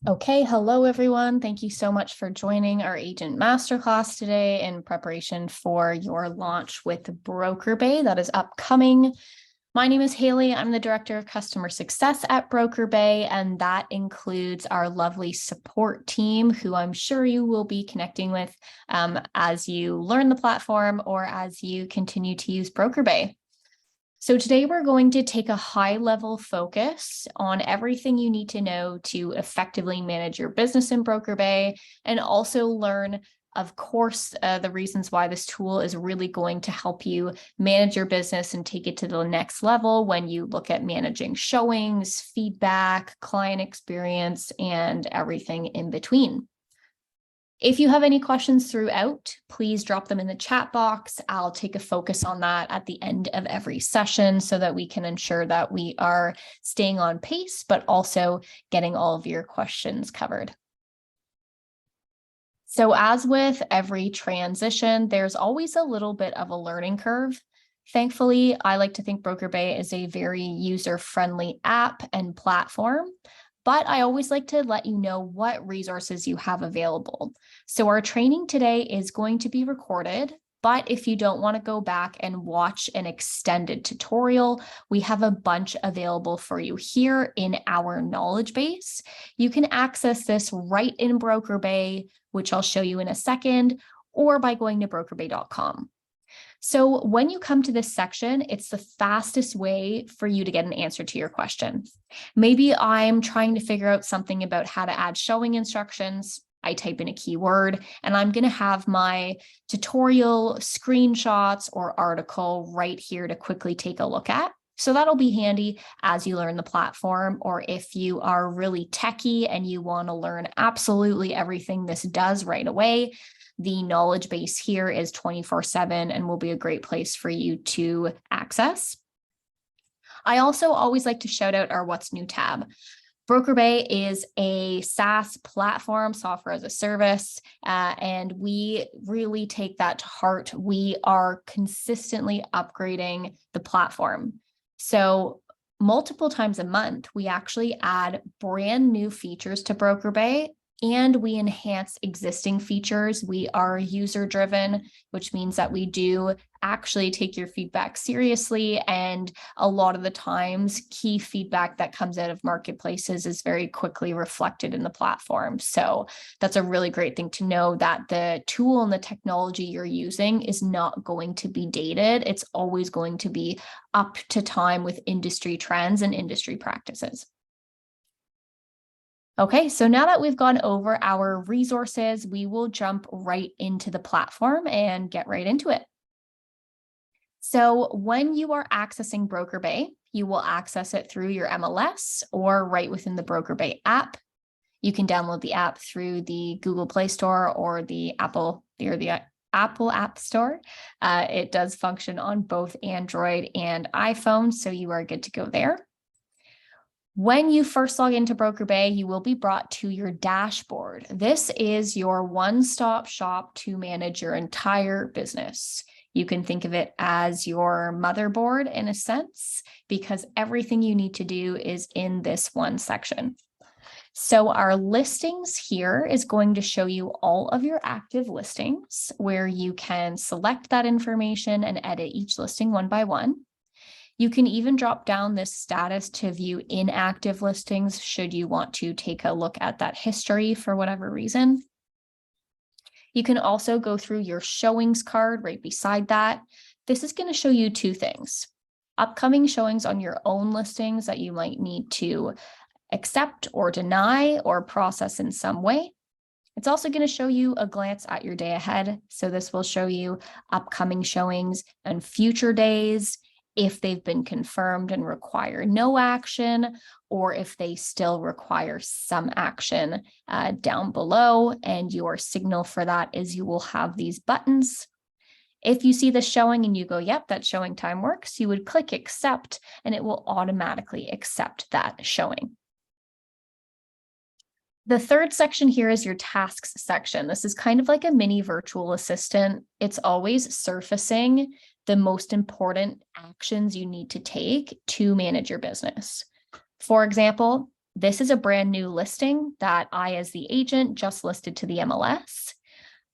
Okay, hello everyone. Thank you so much for joining our agent masterclass today in preparation for your launch with BrokerBay that is upcoming. My name is Haley. I'm the Director of Customer Success at BrokerBay, and that includes our lovely support team, who I'm sure you will be connecting with as you learn the platform or as you continue to use BrokerBay. So today we're going to take a high-level focus on everything you need to know to effectively manage your business in BrokerBay, and also learn, of course, the reasons why this tool is really going to help you manage your business and take it to the next level when you look at managing showings, feedback, client experience, and everything in between. If you have any questions throughout, please drop them in the chat box. I'll take a focus on that at the end of every session so that we can ensure that we are staying on pace, but also getting all of your questions covered. So as with every transition, there's always a little bit of a learning curve. Thankfully, I like to think BrokerBay is a very user-friendly app and platform, but I always like to let you know what resources you have available. So our training today is going to be recorded, but if you don't want to go back and watch an extended tutorial, we have a bunch available for you here in our knowledge base. You can access this right in BrokerBay, which I'll show you in a second, or by going to brokerbay.com. So when you come to this section, it's the fastest way for you to get an answer to your question. Maybe I'm trying to figure out something about how to add showing instructions. I type in a keyword and I'm going to have my tutorial screenshots or article right here to quickly take a look at. So that'll be handy as you learn the platform, or if you are really techie and you want to learn absolutely everything this does right away. The knowledge base here is 24/7 and will be a great place for you to access. I also always like to shout out our What's New tab. BrokerBay is a SaaS platform, software as a service, and we really take that to heart. We are consistently upgrading the platform. So multiple times a month, we actually add brand new features to BrokerBay, and we enhance existing features. We are user-driven, which means that we do actually take your feedback seriously. And a lot of the times, key feedback that comes out of marketplaces is very quickly reflected in the platform. So that's a really great thing to know, that the tool and the technology you're using is not going to be dated. It's always going to be up to time with industry trends and industry practices. Okay, so now that we've gone over our resources, we will jump right into the platform and get right into it. So when you are accessing BrokerBay, you will access it through your MLS or right within the BrokerBay app. You can download the app through the Google Play Store or the Apple App Store. It does function on both Android and iPhone, so you are good to go there. When you first log into BrokerBay, you will be brought to your dashboard. This is your one-stop shop to manage your entire business. You can think of it as your motherboard in a sense, because everything you need to do is in this one section. So our listings here is going to show you all of your active listings, where you can select that information and edit each listing one by one. You can even drop down this status to view inactive listings should you want to take a look at that history for whatever reason. You can also go through your showings card right beside that. This is going to show you two things: upcoming showings on your own listings that you might need to accept or deny or process in some way. It's also going to show you a glance at your day ahead. So this will show you upcoming showings and future days, if they've been confirmed and require no action, or if they still require some action down below. And your signal for that is you will have these buttons. If you see the showing and you go, yep, that showing time works, you would click accept and it will automatically accept that showing. The third section here is your tasks section. This is kind of like a mini virtual assistant. It's always surfacing the most important actions you need to take to manage your business. For example, This is a brand new listing that I, as the agent, just listed to the MLS.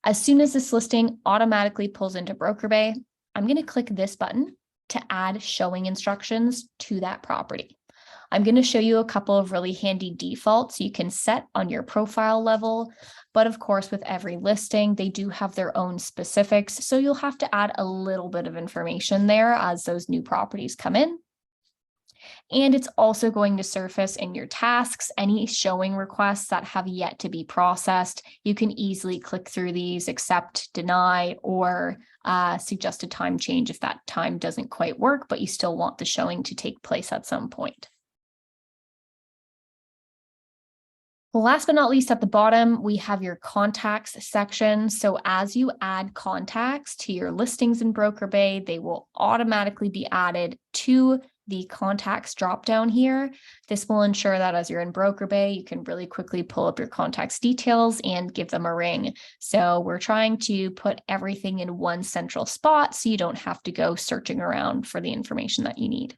As soon as this listing automatically pulls into BrokerBay, I'm going to click this button to add showing instructions to that property. I'm going to show you a couple of really handy defaults you can set on your profile level, but of course, with every listing, they do have their own specifics, so you'll have to add a little bit of information there as those new properties come in. And it's also going to surface in your tasks any showing requests that have yet to be processed. You can easily click through these, accept, deny, or suggest a time change if that time doesn't quite work, but you still want the showing to take place at some point. Last but not least, at the bottom, we have your contacts section. So as you add contacts to your listings in BrokerBay, they will automatically be added to the contacts dropdown here. This will ensure that as you're in BrokerBay, you can really quickly pull up your contacts details and give them a ring. So we're trying to put everything in one central spot so you don't have to go searching around for the information that you need.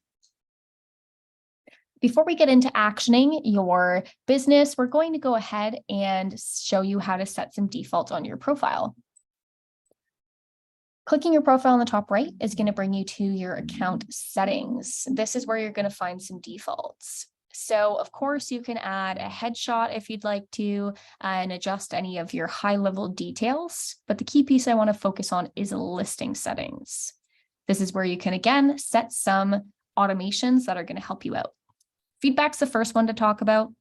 Before we get into actioning your business, we're going to go ahead and show you how to set some defaults on your profile. Clicking your profile on the top right is going to bring you to your account settings. This is where you're going to find some defaults. So of course you can add a headshot if you'd like to and adjust any of your high level details. But the key piece I want to focus on is listing settings. This is where you can again set some automations that are going to help you out. Feedback's the first one to talk about.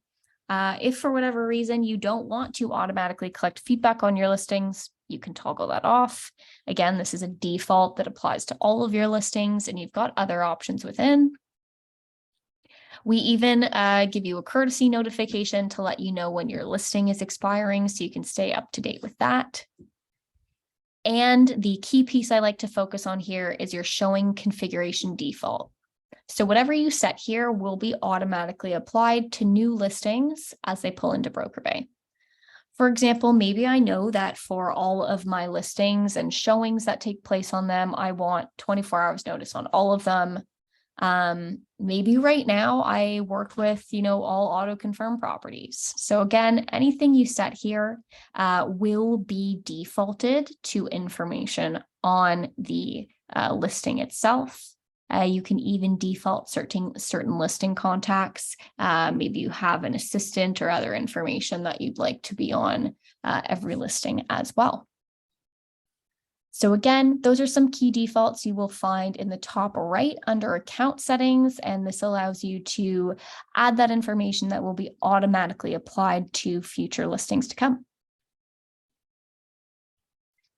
If for whatever reason you don't want to automatically collect feedback on your listings, you can toggle that off. Again, this is a default that applies to all of your listings, and you've got other options within. We even give you a courtesy notification to let you know when your listing is expiring, so you can stay up to date with that. And the key piece I like to focus on here is your showing configuration default. So whatever you set here will be automatically applied to new listings as they pull into BrokerBay. For example, maybe I know that for all of my listings and showings that take place on them, I want 24 hours notice on all of them. Maybe right now I work with, all auto confirm properties. So again, anything you set here will be defaulted to information on the listing itself. You can even default certain listing contacts. Maybe you have an assistant or other information that you'd like to be on every listing as well. So again, those are some key defaults you will find in the top right under account settings, and this allows you to add that information that will be automatically applied to future listings to come.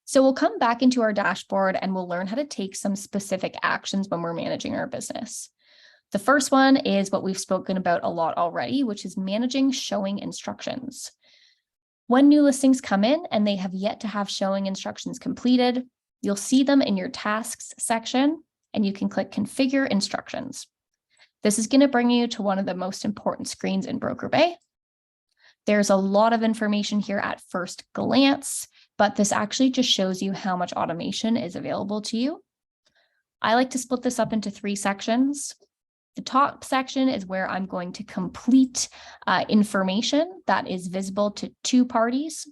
So we'll come back into our dashboard and we'll learn how to take some specific actions when we're managing our business. The first one is what we've spoken about a lot already, which is managing showing instructions. When new listings come in and they have yet to have showing instructions completed, you'll see them in your tasks section and you can click configure instructions. This is going to bring you to one of the most important screens in BrokerBay. There's a lot of information here at first glance, but this actually just shows you how much automation is available to you. I like to split this up into 3 sections. The top section is where I'm going to complete information that is visible to 2 parties.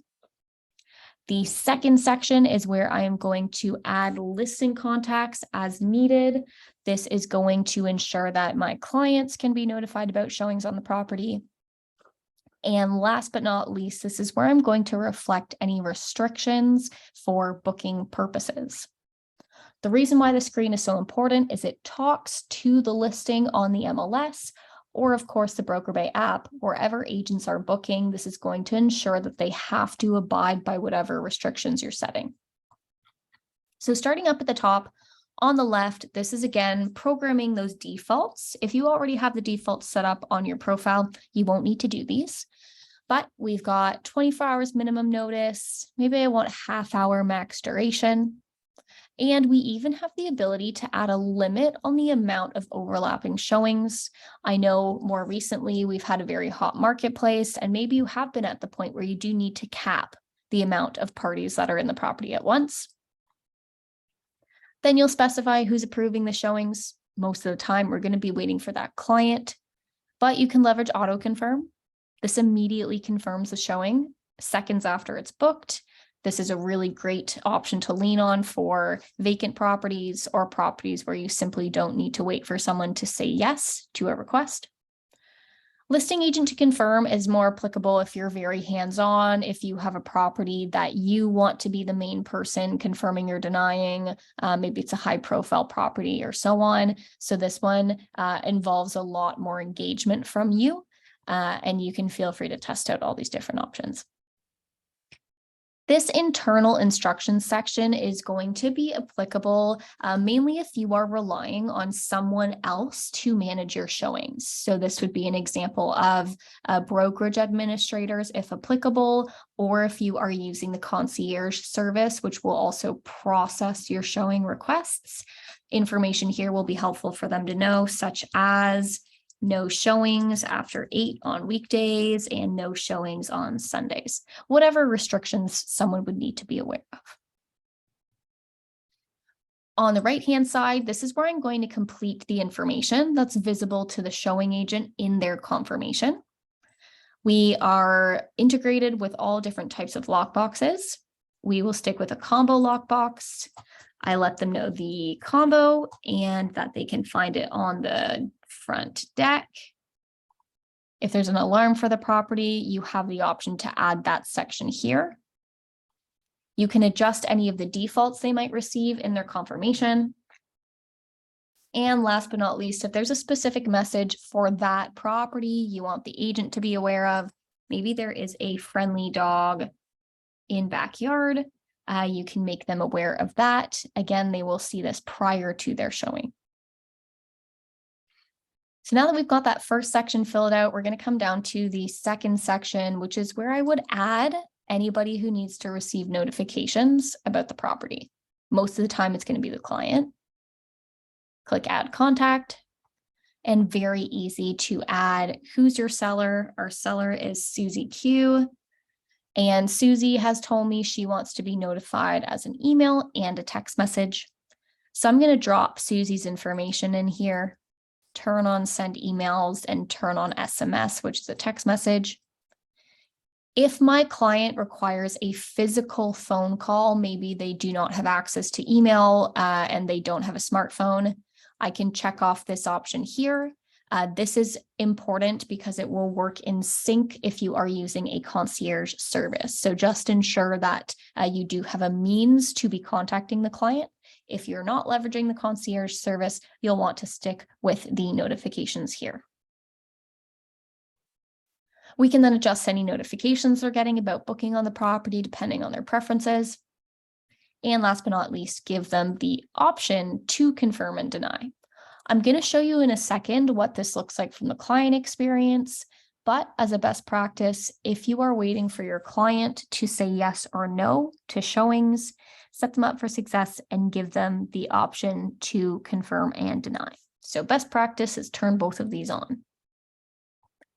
The second section is where I am going to add listing contacts as needed. This is going to ensure that my clients can be notified about showings on the property. And last but not least, this is where I'm going to reflect any restrictions for booking purposes. The reason why the screen is so important is it talks to the listing on the MLS, or of course the BrokerBay app. Wherever agents are booking, this is going to ensure that they have to abide by whatever restrictions you're setting. So starting up at the top, on the left, this is again programming those defaults. If you already have the defaults set up on your profile, you won't need to do these. But we've got 24 hours minimum notice. Maybe I want half-hour max duration. And we even have the ability to add a limit on the amount of overlapping showings. I know more recently we've had a very hot marketplace, and maybe you have been at the point where you do need to cap the amount of parties that are in the property at once. Then you'll specify who's approving the showings. Most of the time, we're going to be waiting for that client, but you can leverage auto confirm This immediately confirms the showing seconds after it's booked. This is a really great option to lean on for vacant properties or properties where you simply don't need to wait for someone to say yes to a request. Listing agent to confirm is more applicable if you're very hands-on, if you have a property that you want to be the main person confirming or denying, maybe it's a high-profile property or so on. So this one involves a lot more engagement from you, and you can feel free to test out all these different options. This internal instructions section is going to be applicable mainly if you are relying on someone else to manage your showings. So this would be an example of brokerage administrators, if applicable, or if you are using the concierge service, which will also process your showing requests. Information here will be helpful for them to know, such as no showings after 8 on weekdays and no showings on Sundays, whatever restrictions someone would need to be aware of. On the right-hand side, this is where I'm going to complete the information that's visible to the showing agent in their confirmation. We are integrated with all different types of lockboxes. We will stick with a combo lockbox. I let them know the combo and that they can find it on the front deck. If there's an alarm for the property, you have the option to add that section here. You can adjust any of the defaults they might receive in their confirmation. And last but not least, if there's a specific message for that property you want the agent to be aware of, maybe there is a friendly dog in backyard, you can make them aware of that. Again, they will see this prior to their showing. So now that we've got that first section filled out, we're going to come down to the second section, which is where I would add anybody who needs to receive notifications about the property. Most of the time, it's going to be the client. Click Add Contact, and very easy to add who's your seller. Our seller is Susie Q. And Susie has told me she wants to be notified as an email and a text message. So I'm going to drop Susie's information in here, turn on send emails, and turn on SMS, which is a text message. If my client requires a physical phone call, maybe they do not have access to email and they don't have a smartphone, I can check off this option here. This is important because it will work in sync if you are using a concierge service. So just ensure that you do have a means to be contacting the client. If you're not leveraging the concierge service, you'll want to stick with the notifications here. We can then adjust any notifications they're getting about booking on the property depending on their preferences. And last but not least, give them the option to confirm and deny. I'm going to show you in a second what this looks like from the client experience, but as a best practice, if you are waiting for your client to say yes or no to showings, set them up for success and give them the option to confirm and deny. So best practice is turn both of these on.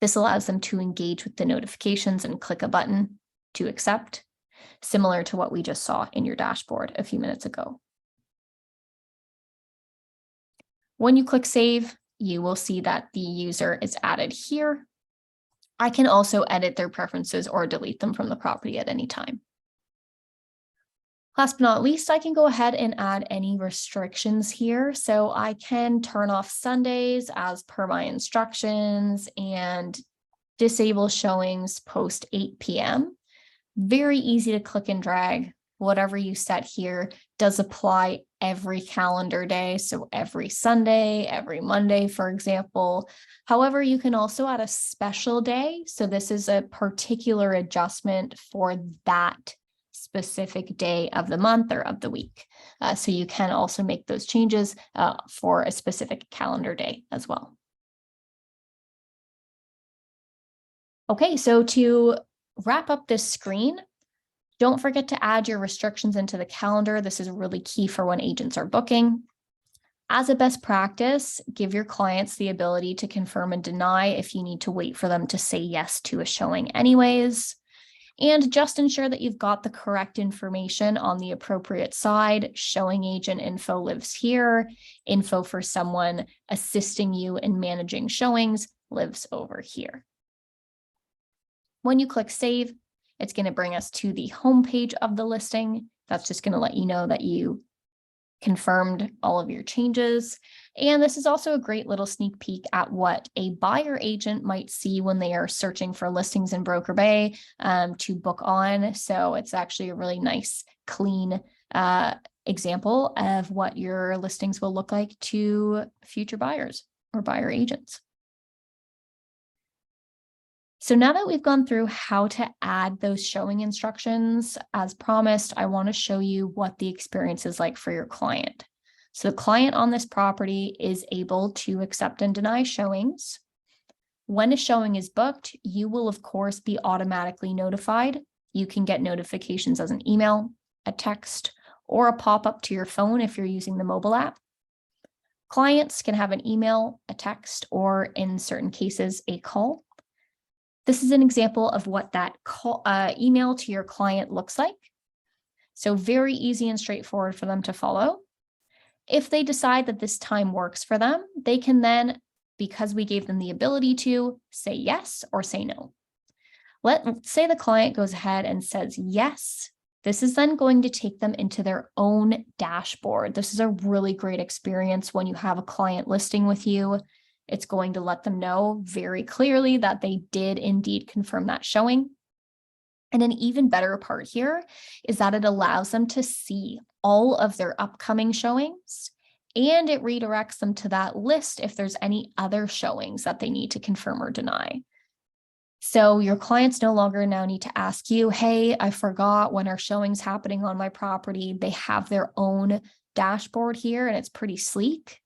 This allows them to engage with the notifications and click a button to accept, similar to what we just saw in your dashboard a few minutes ago. When you click save, you will see that the user is added here. I can also edit their preferences or delete them from the property at any time. Last but not least, I can go ahead and add any restrictions here. So I can turn off Sundays as per my instructions and disable showings post 8 p.m. Very easy to click and drag. Whatever you set here does apply every calendar day. So every Sunday, every Monday, for example. However, you can also add a special day. So this is a particular adjustment for that specific day of the month or of the week. So you can also make those changes for a specific calendar day as well. Okay, so to wrap up this screen, don't forget to add your restrictions into the calendar. This is really key for when agents are booking. As a best practice, give your clients the ability to confirm and deny if you need to wait for them to say yes to a showing anyways. And just ensure that you've got the correct information on the appropriate side. Showing agent info lives here. Info for someone assisting you in managing showings lives over here. When you click save, it's going to bring us to the home page of the listing. That's just going to let you know that you confirmed all of your changes. And this is also a great little sneak peek at what a buyer agent might see when they are searching for listings in BrokerBay to book on. So it's actually a really nice, clean example of what your listings will look like to future buyers or buyer agents. So now that we've gone through how to add those showing instructions, as promised, I want to show you what the experience is like for your client. So the client on this property is able to accept and deny showings. When a showing is booked, you will, of course, be automatically notified. You can get notifications as an email, a text, or a pop-up to your phone if you're using the mobile app. Clients can have an email, a text, or in certain cases, a call. This is an example of what that email to your client looks like. So very easy and straightforward for them to follow. If they decide that this time works for them, they can then, because we gave them the ability to, say yes or say no. Let's say the client goes ahead and says yes. This is then going to take them into their own dashboard. This is a really great experience when you have a client listing with you. It's going to let them know very clearly that they did indeed confirm that showing. And an even better part here is that it allows them to see all of their upcoming showings, and it redirects them to that list if there's any other showings that they need to confirm or deny. So your clients no longer now need to ask you, hey, I forgot when our showing's happening on my property. They have their own dashboard here, and it's pretty sleek.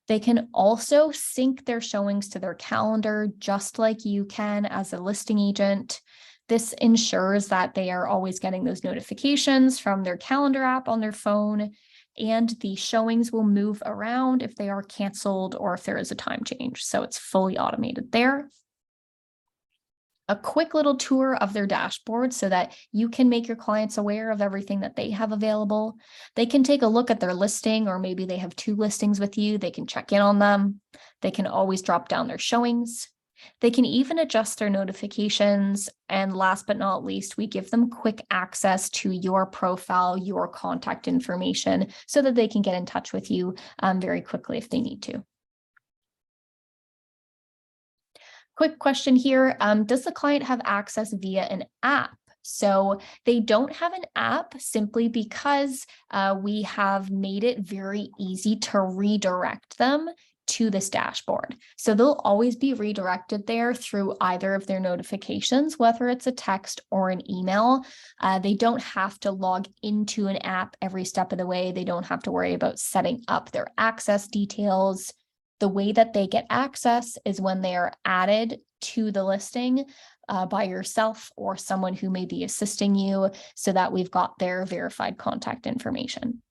They can also sync their showings to their calendar, just like you can as a listing agent. This ensures that they are always getting those notifications from their calendar app on their phone, and the showings will move around if they are canceled or if there is a time change. So it's fully automated there. A quick little tour of their dashboard so that you can make your clients aware of everything that they have available. They can take a look at their listing, or maybe they have 2 listings with you. They can check in on them. They can always drop down their showings. They can even adjust their notifications. And last but not least, we give them quick access to your profile, your contact information, so that they can get in touch with you very quickly if they need to. Quick question here. Does the client have access via an app? So they don't have an app simply because we have made it very easy to redirect them to this dashboard. So they'll always be redirected there through either of their notifications, whether it's a text or an email. They don't have to log into an app every step of the way. They don't have to worry about setting up their access details. The way that they get access is when they are added to the listing by yourself or someone who may be assisting you, so that we've got their verified contact information.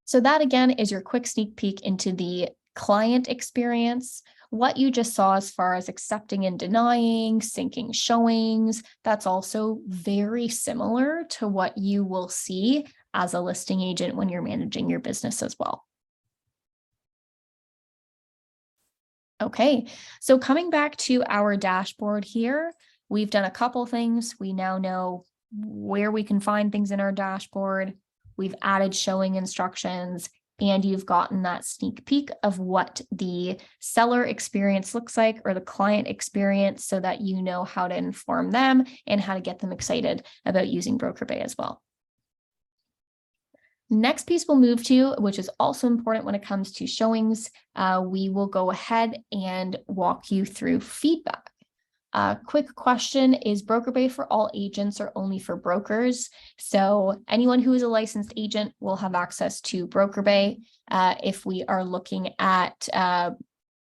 So that again is your quick sneak peek into the client experience. What you just saw as far as accepting and denying, syncing showings, that's also very similar to what you will see as a listing agent when you're managing your business as well. Okay, so coming back to our dashboard here, we've done a couple things. We now know where we can find things in our dashboard. We've added showing instructions, and you've gotten that sneak peek of what the seller experience looks like, or the client experience, so that you know how to inform them and how to get them excited about using BrokerBay as well. Next piece we'll move to, which is also important when it comes to showings, we will go ahead and walk you through feedback. Quick question, is BrokerBay for all agents or only for brokers? So anyone who is a licensed agent will have access to BrokerBay. If we are looking at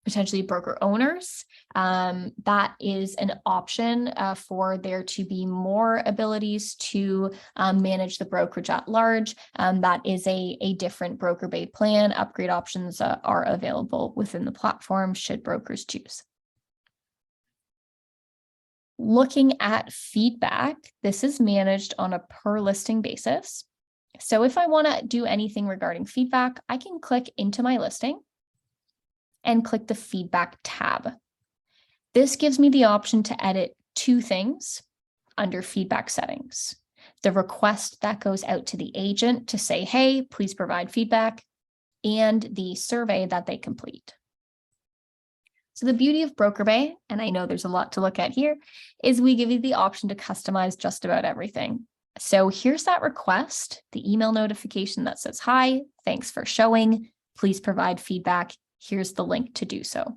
potentially broker owners, that is an option for there to be more abilities to manage the brokerage at large. That is a different BrokerBay plan. Upgrade options are available within the platform should brokers choose. Looking at feedback, this is managed on a per listing basis. So if I want to do anything regarding feedback, I can click into my listing and click the feedback tab. This gives me the option to edit two things under feedback settings. The request that goes out to the agent to say, hey, please provide feedback, and the survey that they complete. So the beauty of BrokerBay, and I know there's a lot to look at here, is we give you the option to customize just about everything. So here's that request, the email notification that says, hi, thanks for showing, please provide feedback. Here's the link to do so.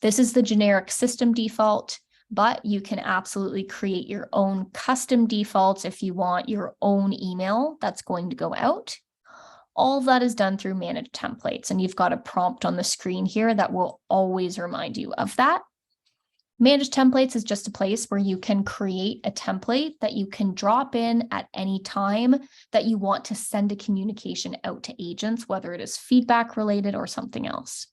This is the generic system default, but you can absolutely create your own custom defaults if you want your own email that's going to go out. All of that is done through managed templates, and you've got a prompt on the screen here that will always remind you of that. Managed templates is just a place where you can create a template that you can drop in at any time that you want to send a communication out to agents, whether it is feedback related or something else.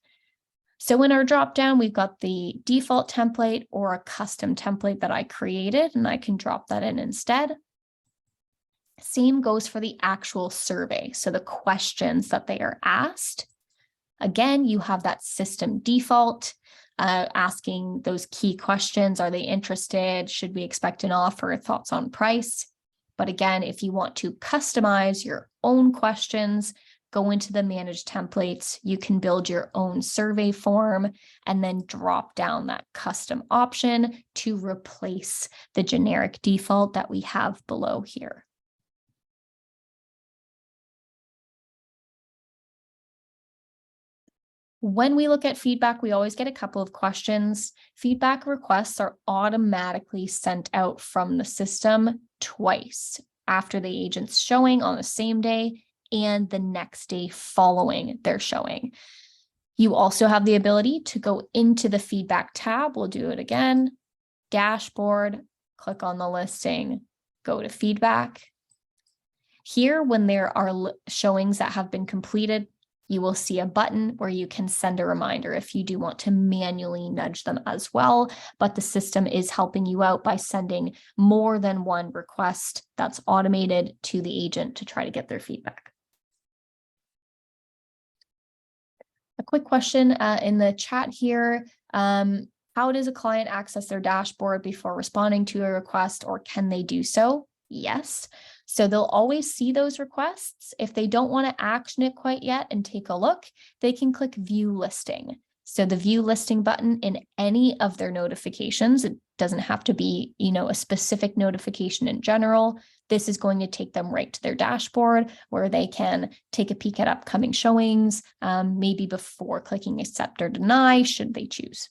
So in our dropdown, we've got the default template or a custom template that I created, and I can drop that in instead. Same goes for the actual survey. So the questions that they are asked. Again, you have that system default, asking those key questions. Are they interested? Should we expect an offer? Thoughts on price? But again, if you want to customize your own questions, go into the managed templates, you can build your own survey form and then drop down that custom option to replace the generic default that we have below here. When we look at feedback, we always get a couple of questions. Feedback requests are automatically sent out from the system twice, after the agent's showing on the same day and the next day following their showing. You also have the ability to go into the feedback tab. We'll do it again. Dashboard, click on the listing, go to feedback. Here, when there are showings that have been completed, you will see a button where you can send a reminder if you do want to manually nudge them as well, but the system is helping you out by sending more than one request that's automated to the agent to try to get their feedback. A quick question in the chat here. How does a client access their dashboard before responding to a request, or can they do so? Yes. So they'll always see those requests. If they don't want to action it quite yet and take a look, they can click view listing. So the view listing button in any of their notifications, it doesn't have to be, a specific notification in general. This is going to take them right to their dashboard where they can take a peek at upcoming showings, maybe before clicking accept or deny, should they choose.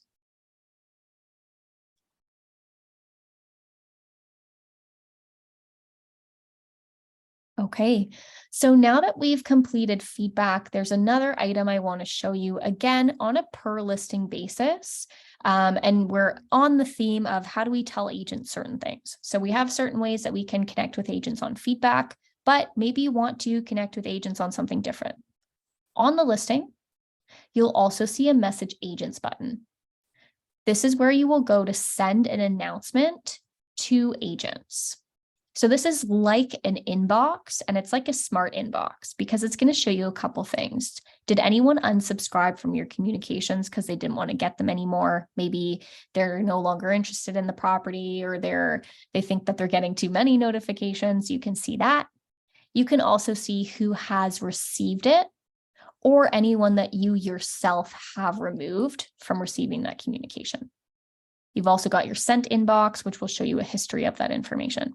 Okay, so now that we've completed feedback, there's another item I want to show you again on a per listing basis. And we're on the theme of how do we tell agents certain things. So we have certain ways that we can connect with agents on feedback, but maybe you want to connect with agents on something different. On the listing, you'll also see a message agents button. This is where you will go to send an announcement to agents. So this is like an inbox, and it's like a smart inbox because it's going to show you a couple things. Did anyone unsubscribe from your communications because they didn't want to get them anymore? Maybe they're no longer interested in the property, or they think that they're getting too many notifications. You can see that. You can also see who has received it, or anyone that you yourself have removed from receiving that communication. You've also got your sent inbox, which will show you a history of that information.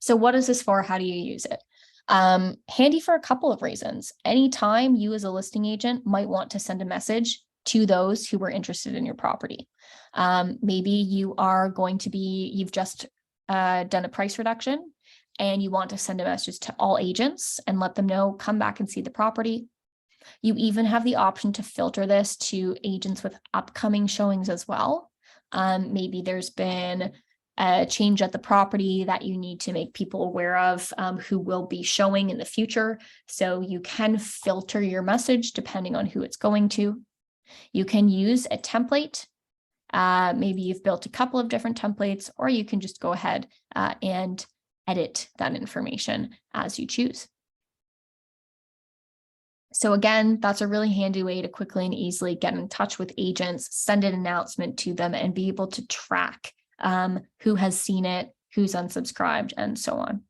So what is this for? How do you use it? Handy for a couple of reasons. Anytime you as a listing agent might want to send a message to those who were interested in your property. Maybe you are going to you've just done a price reduction and you want to send a message to all agents and let them know, come back and see the property. You even have the option to filter this to agents with upcoming showings as well. Maybe there's been a change at the property that you need to make people aware of, who will be showing in the future. So you can filter your message depending on who it's going to. You can use a template. Maybe you've built a couple of different templates, or you can just go ahead and edit that information as you choose. So again, that's a really handy way to quickly and easily get in touch with agents, send an announcement to them, and be able to track who has seen it, who's unsubscribed, and so on.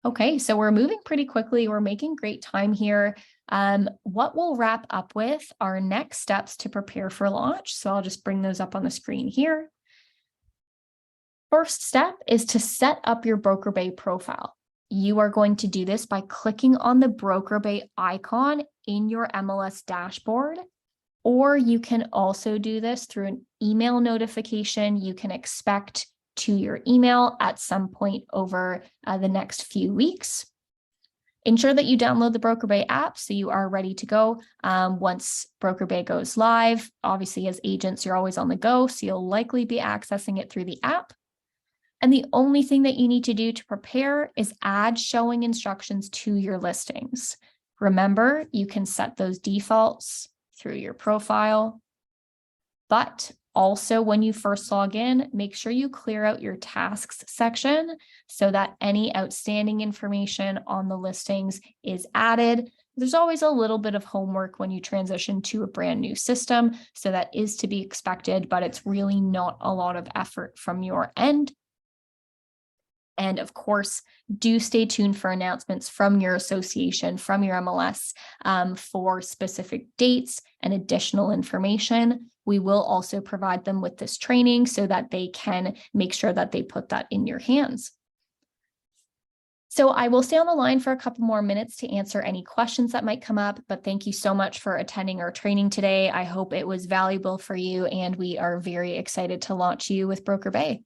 Okay, so we're moving pretty quickly. We're making great time here. What we'll wrap up with are next steps to prepare for launch. So I'll just bring those up on the screen here. First step is to set up your BrokerBay profile. You are going to do this by clicking on the BrokerBay icon in your MLS dashboard, or you can also do this through an email notification you can expect to your email at some point over the next few weeks. Ensure that you download the BrokerBay app so you are ready to go once BrokerBay goes live. Obviously, as agents, you're always on the go, so you'll likely be accessing it through the app. And the only thing that you need to do to prepare is add showing instructions to your listings. Remember, you can set those defaults through your profile, but also when you first log in, make sure you clear out your tasks section so that any outstanding information on the listings is added. There's always a little bit of homework when you transition to a brand new system, so that is to be expected, but it's really not a lot of effort from your end. And of course, do stay tuned for announcements from your association, from your MLS for specific dates and additional information. We will also provide them with this training so that they can make sure that they put that in your hands. So I will stay on the line for a couple more minutes to answer any questions that might come up, but thank you so much for attending our training today. I hope it was valuable for you, and we are very excited to launch you with BrokerBay.